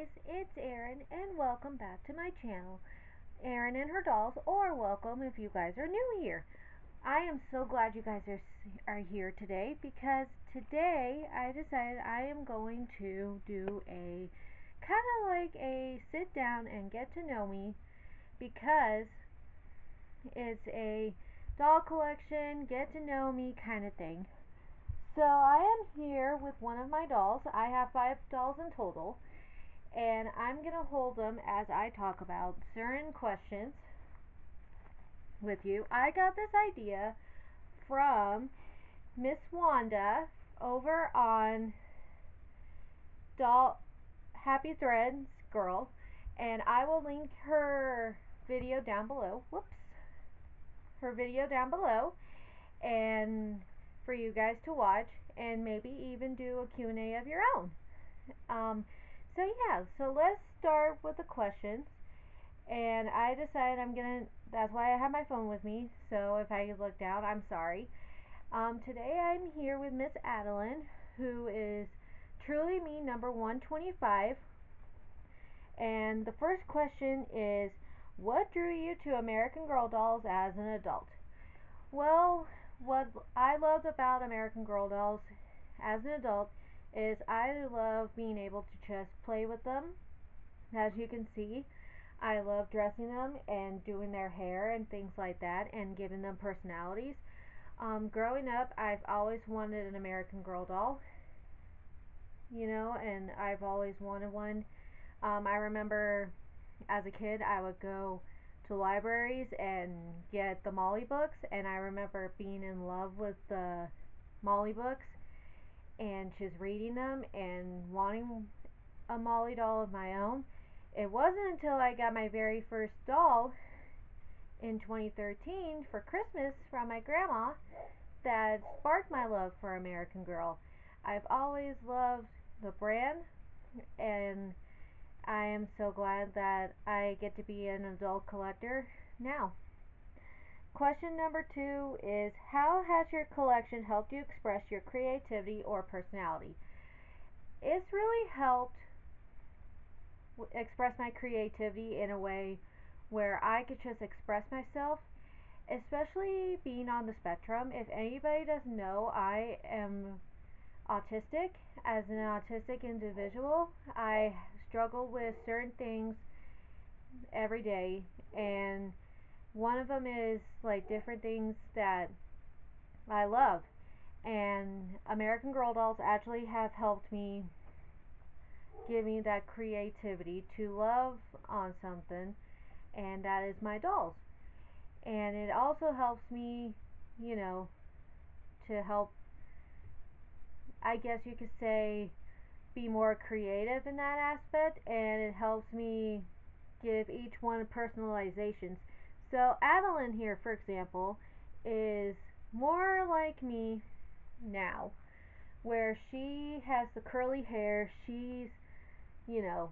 guys, it's Erin and welcome back to my channel, Erin and her dolls, or welcome if you guys are new here. I am so glad you guys are here today because today I decided I am going to do a kind of like a sit down and get to know me because it's a doll collection, get to know me kind of thing. So I am here with one of my dolls. I have 5 dolls in total, and I'm going to hold them as I talk about certain questions with you. I got this idea from Miss Wanda over on Doll Happy Threads Girl, and I will link her video down below. Whoops. Her video down below, and for you guys to watch, and maybe even do a Q&A of your own. Um, so let's start with the questions. And I decided that's why I have my phone with me. So if I look down, I'm sorry. Today I'm here with Miss Adalynn, who is truly me number 125. And the first question is, what drew you to American Girl dolls as an adult? Well, what I loved about American Girl dolls as an adult is I love being able to just play with them. As you can see, I love dressing them and doing their hair and things like that and giving them personalities. Growing up, I've always wanted an American Girl doll, and I've always wanted one. I remember as a kid, I would go to libraries and get the Molly books, and I remember being in love with the Molly books and just reading them and wanting a Molly doll of my own. It wasn't until I got my very first doll in 2013 for Christmas from my grandma that sparked my love for American Girl. I've always loved the brand, and I am so glad that I get to be an adult collector now. Question number 2 is, how has your collection helped you express your creativity or personality? It's really helped express my creativity in a way where I could just express myself, especially being on the spectrum. If anybody doesn't know, I am autistic. As an autistic individual, I struggle with certain things every day, and one of them is like different things that I love. And American Girl dolls actually have helped me give me that creativity to love on something, and that is my dolls. And it also helps me, you know, to help, I guess you could say, be more creative in that aspect, and it helps me give each one personalizations. So Adalynn here, for example, is more like me now, where she has the curly hair. She's, you know,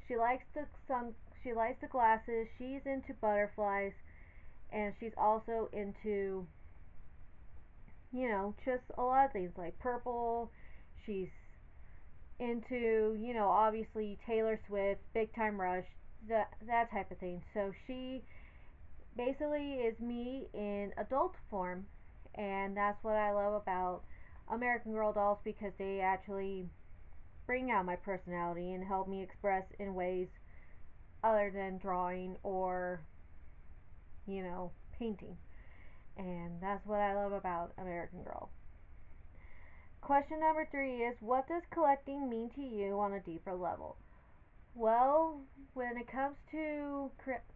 she likes the sun. She likes the glasses. She's into butterflies, and she's also into, just a lot of things like purple. She's into, obviously Taylor Swift, Big Time Rush, that type of thing. So she basically is me in adult form, and that's what I love about American Girl dolls, because they actually bring out my personality and help me express in ways other than drawing or, painting. And that's what I love about American Girl. Question number 3 is, what does collecting mean to you on a deeper level? Well, when it comes to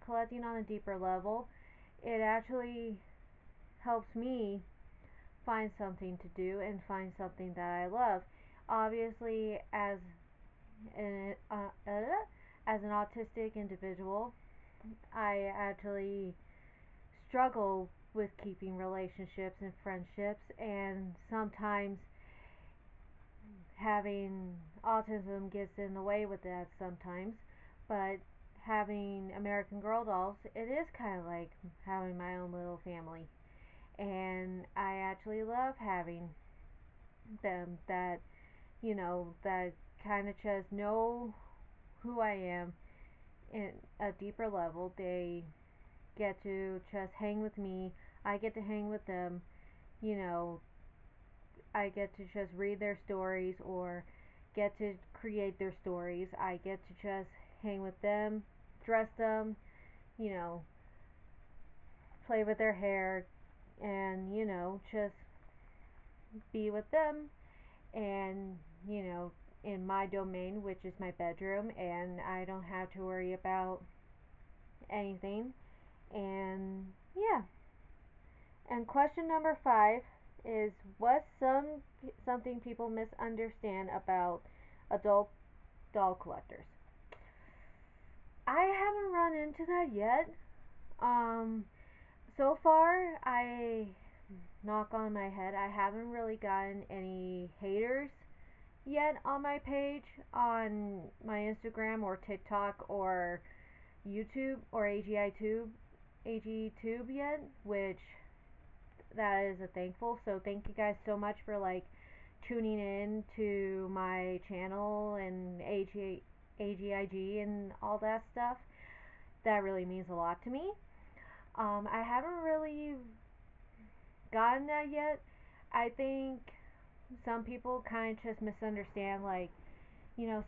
collecting on a deeper level, it actually helps me find something to do and find something that I love. Obviously, as an autistic individual, I actually struggle with keeping relationships and friendships, and sometimes having autism gets in the way with that sometimes. But having American Girl dolls, it is kind of like having my own little family, and I actually love having them that kind of just know who I am in a deeper level. They get to just hang with me. I get to hang with them. You know, I get to just read their stories or get to create their stories. I get to just hang with them, dress them, you know, play with their hair, and, just be with them. And, you know, in my domain, which is my bedroom, and I don't have to worry about anything. And yeah. And question number 5 is, what's something people misunderstand about adult doll collectors? I haven't run into that yet. Um, so far, I knock on my head, I haven't really gotten any haters yet on my page, on my Instagram or TikTok or YouTube or AGTube yet, which that is a thankful. So thank you guys so much for like tuning in to my channel and AGIG and all that stuff. That really means a lot to me. I haven't really gotten that yet. I think some people kind of just misunderstand, like,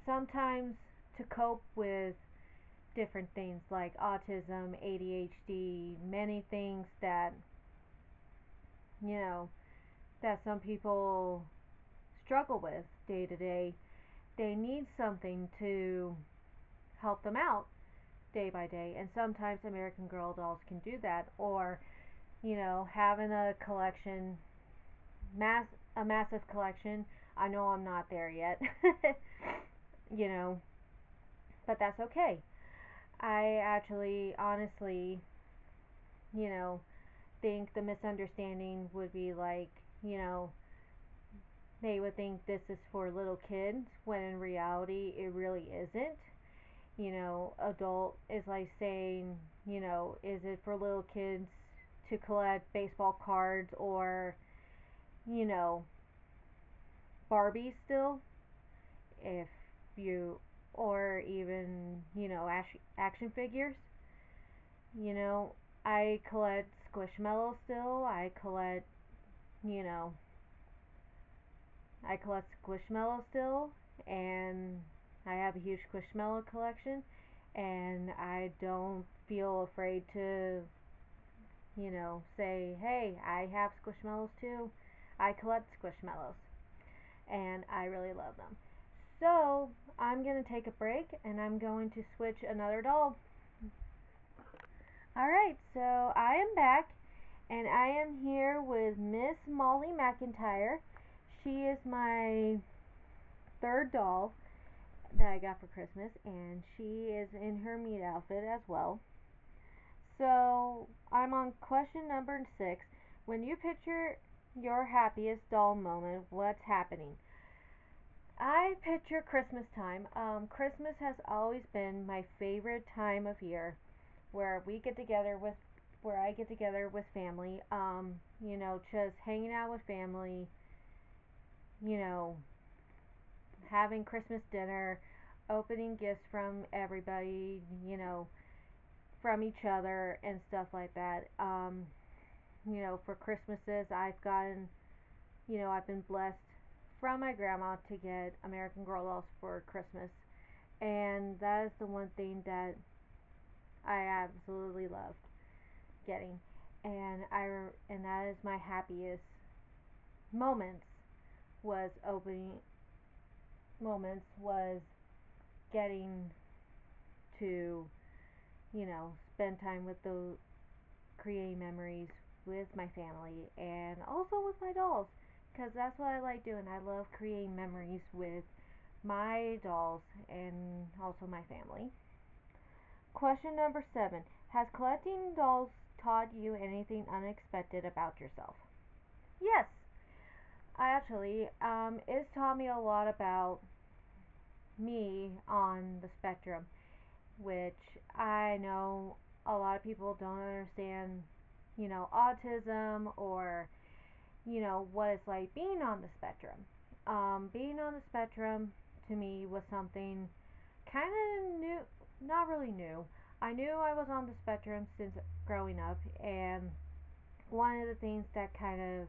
sometimes to cope with different things like autism, ADHD, many things that, you know, that some people struggle with day to day, they need something to help them out day by day. And sometimes American Girl dolls can do that. Or, having a collection, a massive collection. I know I'm not there yet, you know, but that's okay. I actually, honestly, you know, think the misunderstanding would be like, you know, they would think this is for little kids when in reality it really isn't. Adult is like saying, is it for little kids to collect baseball cards or, you know, Barbie still? If you, or even, action figures. You know, I collect Squishmallows still. You know, I collect Squishmallows still, and I have a huge Squishmallow collection, and I don't feel afraid to, say, hey, I have Squishmallows too. I collect Squishmallows, and I really love them. So, I'm going to take a break, and I'm going to switch another doll. Alright, so I am back, and I am here with Miss Molly McIntyre. She is my third doll that I got for Christmas, and she is in her meat outfit as well. So I'm on question number 6. When you picture your happiest doll moment, what's happening? I picture Christmas time. Christmas has always been my favorite time of year, where we get together with, where I get together with family. Just hanging out with family. You know, having Christmas dinner, opening gifts from everybody, from each other and stuff like that. For Christmases, I've been blessed from my grandma to get American Girl dolls for Christmas, and that is the one thing that I absolutely love getting, and that is my happiest moments was opening was getting to, spend time with those, creating memories with my family and also with my dolls, because that's what I like doing. I love creating memories with my dolls and also my family. Question number 7. Has collecting dolls taught you anything unexpected about yourself? Yes, actually, it's taught me a lot about me on the spectrum, which I know a lot of people don't understand, autism or, what it's like being on the spectrum. Being on the spectrum to me was something kind of knew, not really knew. I knew I was on the spectrum since growing up, and one of the things that kind of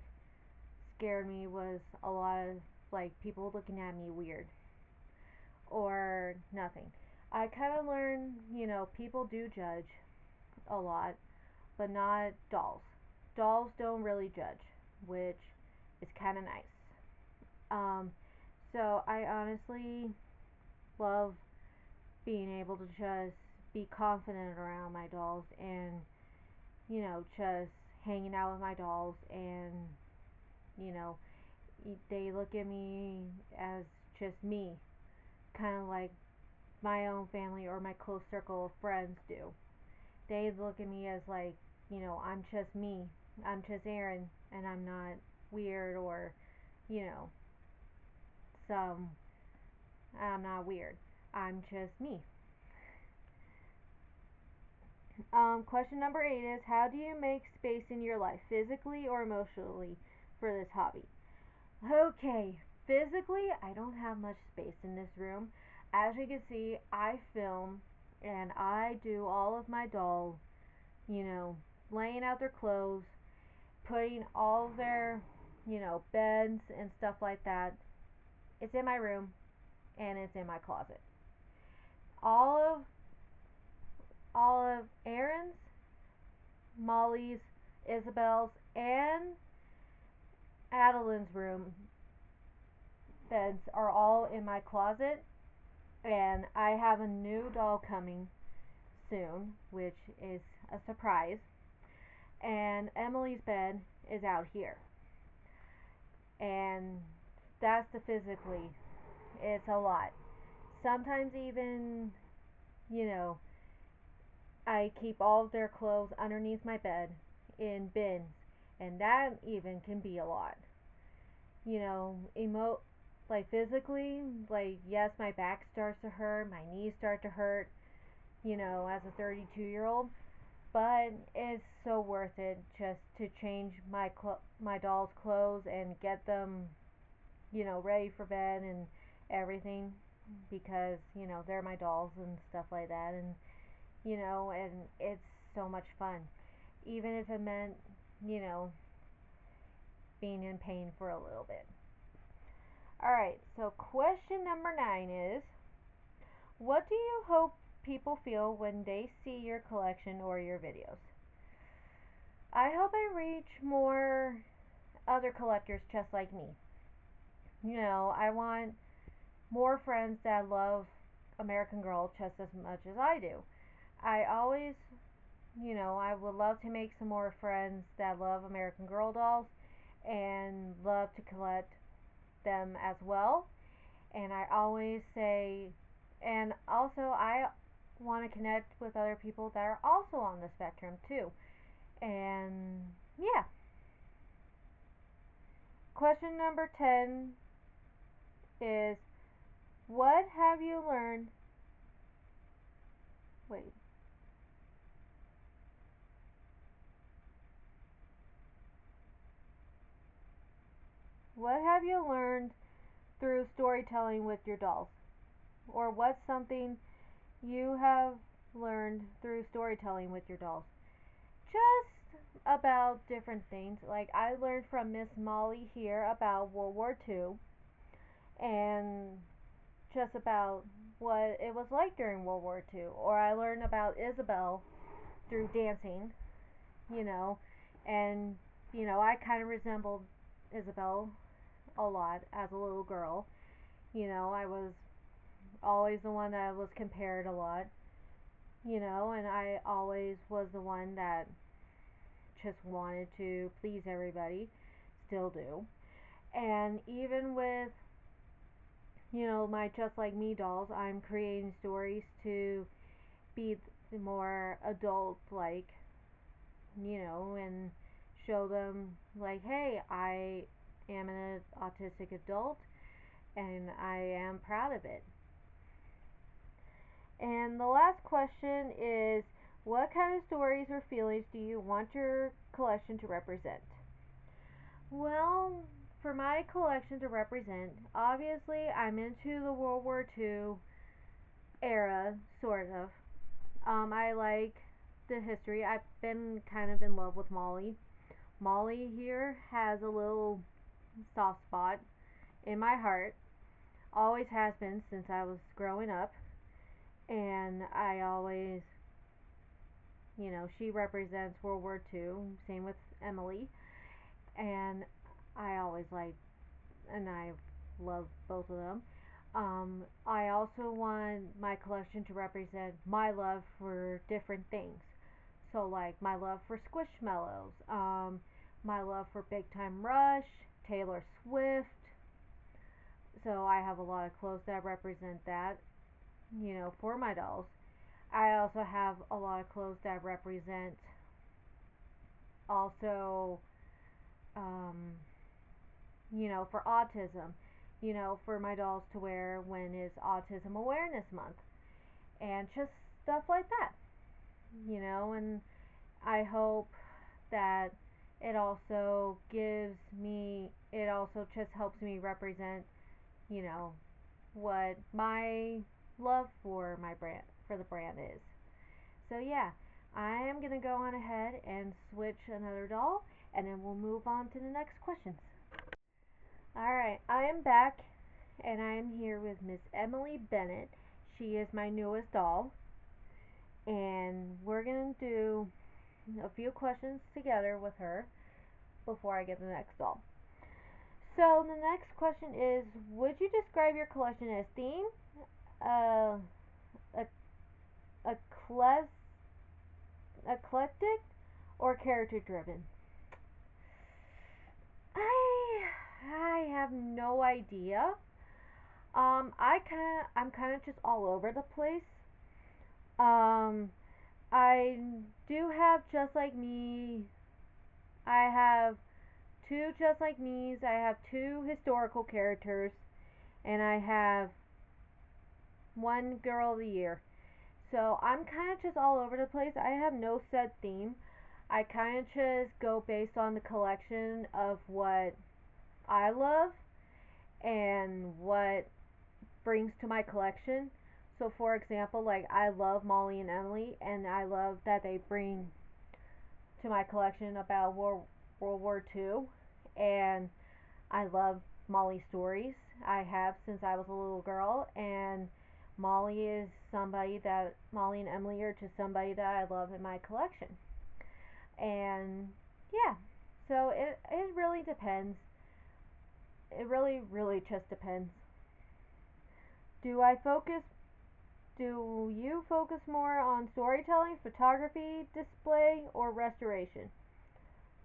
scared me was a lot of like people looking at me weird or nothing. I kind of learned, people do judge a lot, but not dolls. Dolls don't really judge, which is kind of nice. Um, so I honestly love being able to just be confident around my dolls and, just hanging out with my dolls and, you know, they look at me as just me, kind of like my own family or my close circle of friends do. They look at me as like, I'm just me. I'm just Erin, and I'm not weird or, you know, some. I'm not weird. I'm just me. Question number 8 is, how do you make space in your life, physically or emotionally, for this hobby? Okay, physically, I don't have much space in this room. As you can see, I film and I do all of my dolls, you know, laying out their clothes, putting all of their, beds and stuff like that. It's in my room and it's in my closet. All of Erin's, Molly's, Isabelle's, and Adelyn's room beds are all in my closet, and I have a new doll coming soon, which is a surprise. And Emily's bed is out here, and that's the physically. It's a lot. Sometimes even, you know, I keep all of their clothes underneath my bed in bins, and that even can be a lot. Like physically, like yes, my back starts to hurt, my knees start to hurt, as a 32-year-old, but it's so worth it just to change my doll's clothes and get them, ready for bed and everything because, they're my dolls and stuff like that and and it's so much fun. Even if it meant, you know, being in pain for a little bit. Alright, so question number 9 is, what do you hope people feel when they see your collection or your videos? I hope I reach more other collectors just like me. I want more friends that love American Girl just as much as I do. I always, I would love to make some more friends that love American Girl dolls and love to collect them as well. And I always say, and also I want to connect with other people that are also on the spectrum too. And yeah. Question number 10 is, what have you learned? Wait. What have you learned through storytelling with your dolls? Or what's something you have learned through storytelling with your dolls? Just about different things. Like I learned from Miss Molly here about World War II and just about what it was like during World War II. Or I learned about Isabelle through dancing, you know, and I kind of resembled Isabelle a lot as a little girl. I was always the one that was compared a lot, and I always was the one that just wanted to please everybody, still do. And even with, my Just Like Me dolls, I'm creating stories to be more adult like, and show them, like, hey, I am an autistic adult and I am proud of it. And the last question is, what kind of stories or feelings do you want your collection to represent? Well, for my collection to represent, obviously I'm into the World War II era, sort of. I like the history. I've been kind of in love with Molly. Molly here has a little soft spot in my heart. Always has been since I was growing up. And I always, she represents World War II. Same with Emily. And I always like, and I love both of them. I also want my collection to represent my love for different things. So, like my love for Squishmallows, my love for Big Time Rush, Taylor Swift. So, I have a lot of clothes that represent that, for my dolls. I also have a lot of clothes that represent also, um, for autism, for my dolls to wear when it's Autism Awareness Month, and just stuff like that, and I hope that it also just helps me represent, you know, what my love for the brand is. So yeah, I am gonna go on ahead and switch another doll, and then we'll move on to the next questions. Alright, I am back, and I am here with Miss Emily Bennett. She is my newest doll, and we're gonna do a few questions together with her before I get the next doll. So the next question is, would you describe your collection as theme, uh, eclectic, eclectic, or character driven? I have no idea. I'm kind of just all over the place. Um, I do have Just Like Me. I have two Just Like Me's. I have two historical characters, and I have one Girl of the Year. So I'm kind of just all over the place. I have no set theme. I kind of just go based on the collection of what I love and what brings to my collection. So, for example, like I love Molly and Emily, and I love that they bring to my collection about World War II, and I love Molly stories. I have since I was a little girl, and Molly and Emily are just somebody that I love in my collection. And yeah, so it really depends. It really just depends. Do I focus Do you focus more on storytelling, photography, display, or restoration?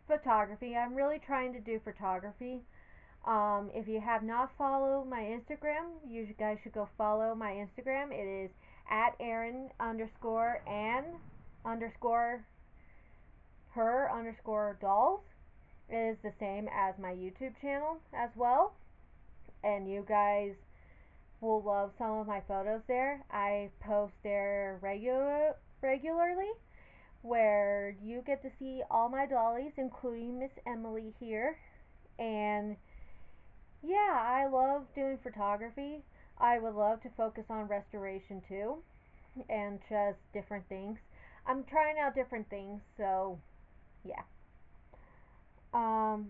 Photography. I'm really trying to do photography. If you have not followed my Instagram, you guys should go follow my Instagram. It is at Erin underscore and underscore her underscore dolls. It is the same as my YouTube channel as well. And you guys will love some of my photos there. I post there regularly, where you get to see all my dollies, including Miss Emily here. And yeah, I love doing photography. I would love to focus on restoration too, and just different things. I'm trying out different things, so yeah. Um,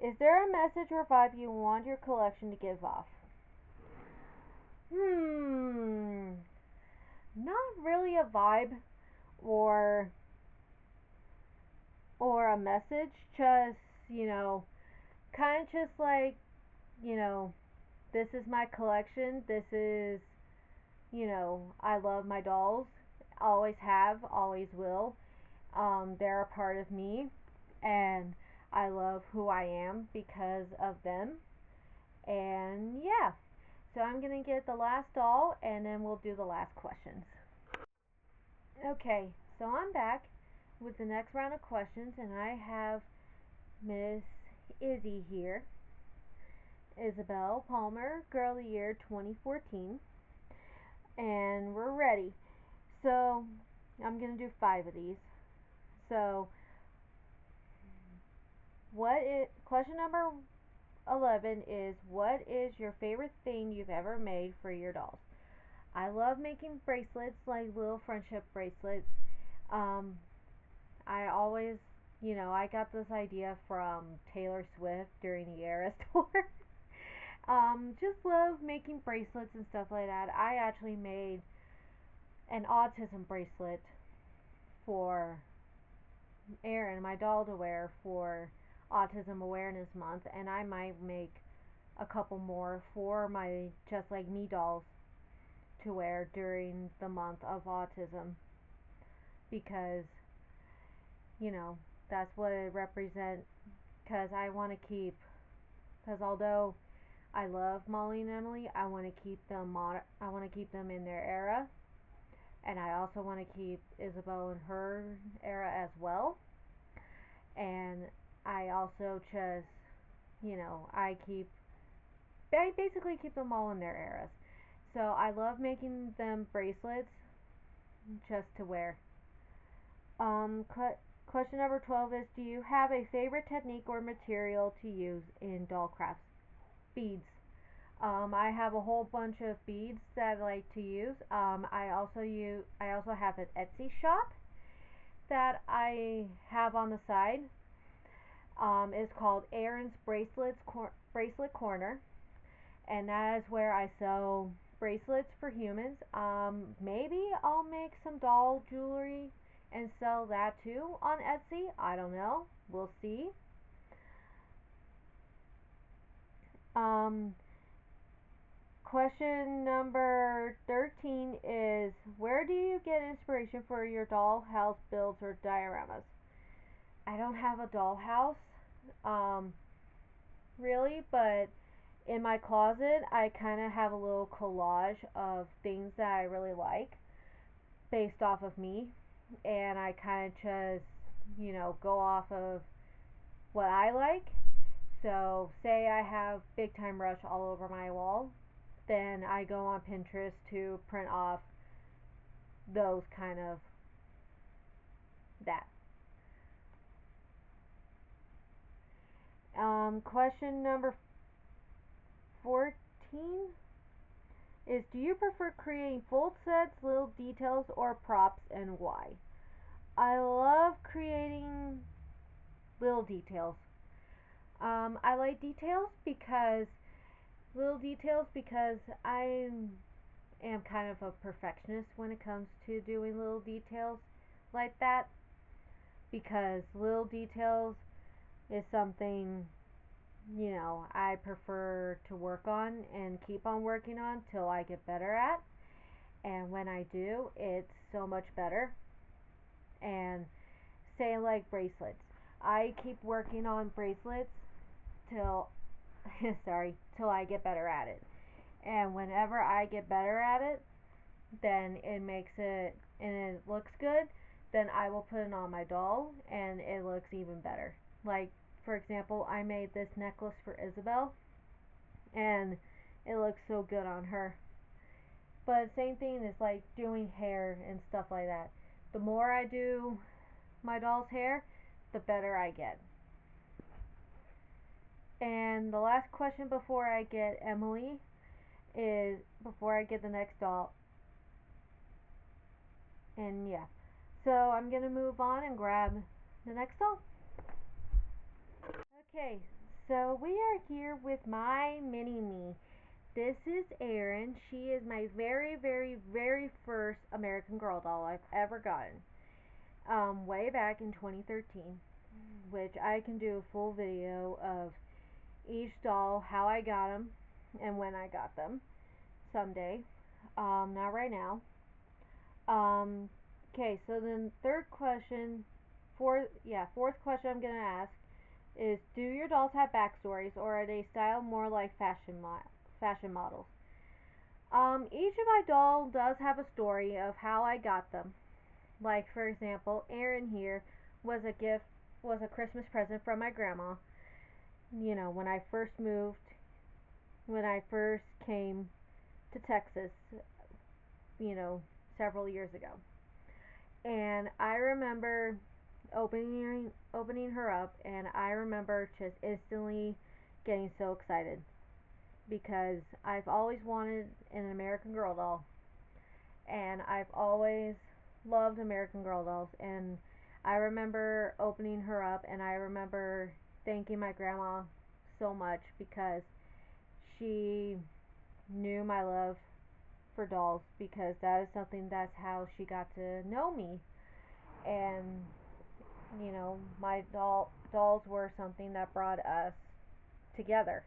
is there a message or vibe you want your collection to give off? Hmm, not really a vibe or a message, just, you know, kind of just like, you know, this is my collection. This is, I love my dolls. Always have, always will. They're a part of me, and I love who I am because of them. And yeah, so I'm gonna get the last doll, and then we'll do the last questions. Okay, so I'm back with the next round of questions, and I have Miss Izzy here. Isabelle Palmer, Girl of the Year 2014. And we're ready. So, I'm going to do 5 of these. So, question number 11 is, what is your favorite thing you've ever made for your dolls? I love making bracelets, like little friendship bracelets. Um, I always, I got this idea from Taylor Swift during the Eras tour. Just love making bracelets and stuff like that. I actually made an autism bracelet for Erin, my doll, to wear for Autism Awareness Month, and I might make a couple more for my Just Like Me dolls to wear during the month of autism because, you know, that's what it represents. Because I want to keep, because although I love Molly and Emily, I want to keep them I want to keep them in their era, and I also want to keep Isabelle in her era as well. And I also just, I basically keep them all in their eras. So I love making them bracelets just to wear. Um, Question number 12 is, do you have a favorite technique or material to use in doll crafts? Beads. I have a whole bunch of beads that I like to use. I also have an Etsy shop that I have on the side. It's called Erin's Bracelet Corner, and that is where I sell bracelets for humans. Maybe I'll make some doll jewelry and sell that too on Etsy. I don't know. We'll see. Um, Question number 13 is, where do you get inspiration for your doll house builds or dioramas? I don't have a dollhouse, um, really, but in my closet, I kind of have a little collage of things that I really like based off of me, and I kind of just, go off of what I like. So, say I have Big Time Rush all over my wall, then I go on Pinterest to print off those kind of that. Question number 14 is, do you prefer creating full sets, little details, or props, and why? I love creating little details. I like little details because I am kind of a perfectionist when it comes to doing little details like that. Because little details is something, I prefer to work on and keep on working on till I get better at. And when I do, it's so much better. And say like bracelets. I keep working on bracelets till till I get better at it. And whenever I get better at it, then it makes it and it looks good, then I will put it on my doll and it looks even better. Like for example, I made this necklace for Isabelle and it looks so good on her. But same thing is like doing hair and stuff like that. The more I do my doll's hair, the better I get. And the last question before I get Emily is before I get the next doll. And yeah. So I'm going to move on and grab the next doll. Okay, so we are here with my mini me. This is Erin. She is my very, very, very first American Girl doll I've ever gotten. Way back in 2013, which I can do a full video of each doll, how I got them, and when I got them someday. Not right now. Um, okay, so then fourth question I'm gonna ask is, do your dolls have backstories, or are they styled more like fashion models? Each of my dolls does have a story of how I got them. Like for example, Erin here was a Christmas present from my grandma. When I first moved, when I first came to Texas, you know, several years ago. And I remember opening her up, and I remember just instantly getting so excited because I've always wanted an American Girl doll, and I've always loved American Girl dolls. And I remember opening her up, and I remember thanking my grandma so much because she knew my love for dolls, because that is something, that's how she got to know me. And my dolls were something that brought us together.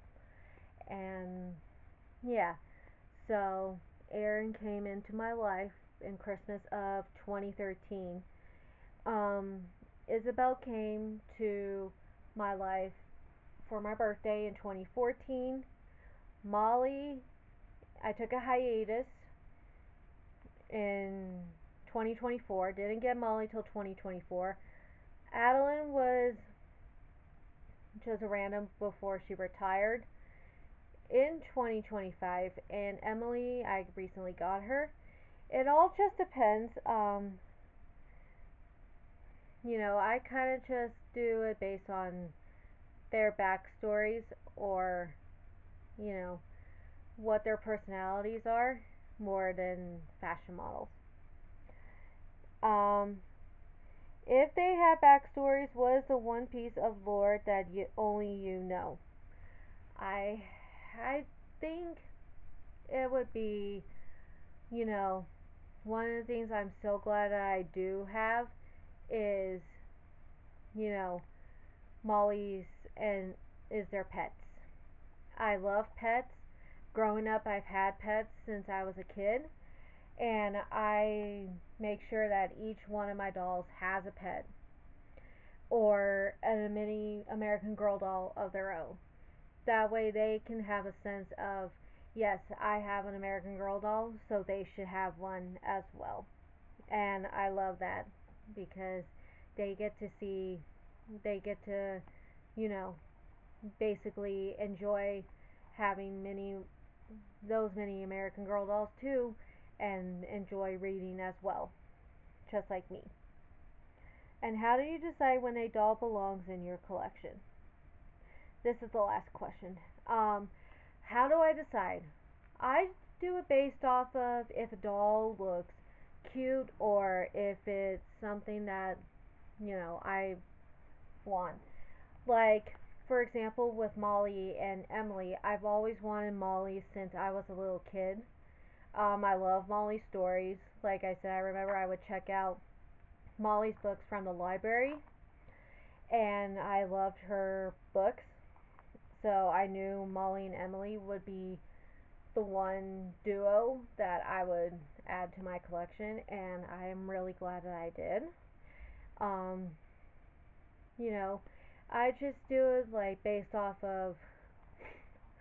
And yeah, so Erin came into my life in Christmas of 2013. Um, Isabelle came to my life for my birthday in 2014. Molly, I took a hiatus in 2024. Didn't get Molly till 2024. Adalynn was just a random before she retired in 2025, and Emily, I recently got her. It all just depends. I kind of just do it based on their backstories, or you know what their personalities are, more than fashion models. Um, if they have backstories, what is the one piece of lore that only you know? I I think it would be, you know, one of the things I'm so glad that I do have is, you know, Molly's and is their pets. I love pets. Growing up, I've had pets since I was a kid, and I make sure that each one of my dolls has a pet or a mini American Girl doll of their own. That way they can have a sense of, yes, I have an American Girl doll, so they should have one as well. And I love that because they get to see, they get to, you know, basically enjoy having those many American Girl dolls too, and enjoy reading as well, just like me. And how do you decide when a doll belongs in your collection? This is the last question. Um, how do I decide? I do it based off of if a doll looks cute, or if it's something that, I want. Like, for example, with Molly and Emily, I've always wanted Molly since I was a little kid. I love Molly's stories. Like I said, I remember I would check out Molly's books from the library, and I loved her books. So I knew Molly and Emily would be the one duo that I would add to my collection, and I am really glad that I did. Um, you know, I just do it like based off of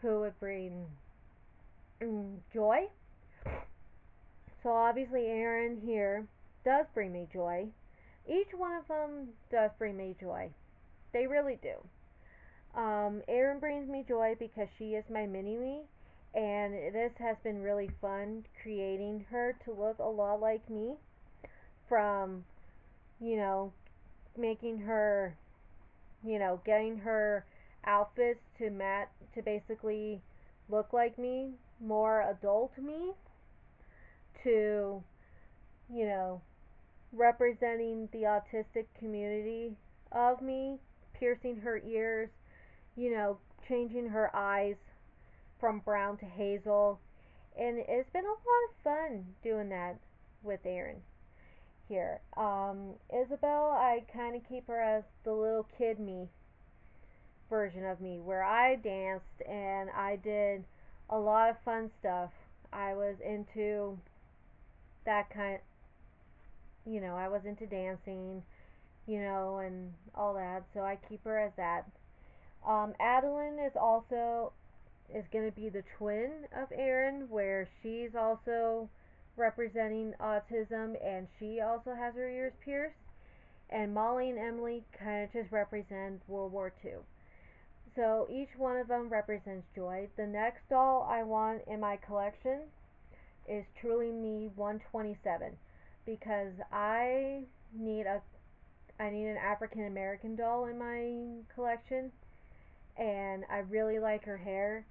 who would bring joy. So obviously, Erin here does bring me joy. Each one of them does bring me joy. They really do. Erin brings me joy because she is my mini me, and this has been really fun creating her to look a lot like me. From, you know, making her, getting her outfits to basically look like me, more adult me, to, you know, representing the autistic community of me, piercing her ears, changing her eyes from brown to hazel. And it's been a lot of fun doing that with Erin here. Isabelle, I kind of keep her as the little kid me version of me, where I danced and I did a lot of fun stuff. I was into that kind, I was into dancing, and all that. So I keep her as that. Adalynn is going to be the twin of Erin, where she's also representing autism, and she also has her ears pierced. And Molly and Emily kind of just represent World War II. So each one of them represents joy. The next doll I want in my collection is Truly Me 127, because need a I need an African American doll in my collection, and I really like her hair,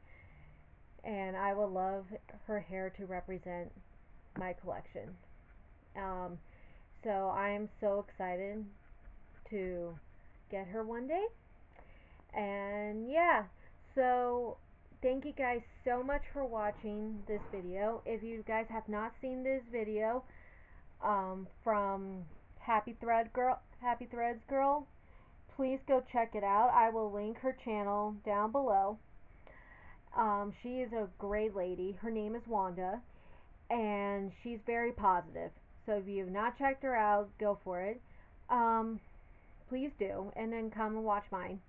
and I would love her hair to represent my collection. Um, so I am so excited to get her one day. And yeah, so thank you guys so much for watching this video. If you guys have not seen this video from Happy Threads Girl, please go check it out. I will link her channel down below. She is a great lady. Her name is Wanda, and she's very positive. So if you have not checked her out, go for it. Um, please do, and then come and watch mine.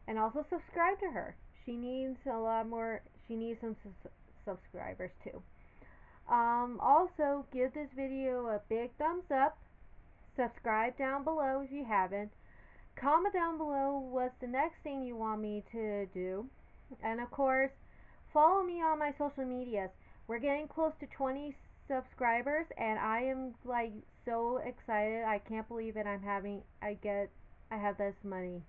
And also subscribe to her. She needs a lot more. She needs some subscribers too. Also, give this video a big thumbs up. Subscribe down below if you haven't. Comment down below what's the next thing you want me to do. And of course, follow me on my social medias. We're getting close to 20 subscribers, and I am like so excited. I can't believe it. I have this many.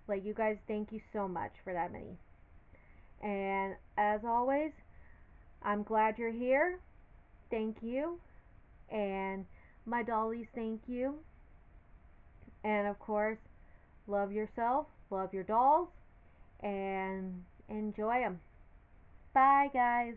Like, you guys, thank you so much for that many. And as always, I'm glad you're here. Thank you. And my dollies, thank you. And of course, love yourself, love your dolls, and enjoy them. Bye, guys.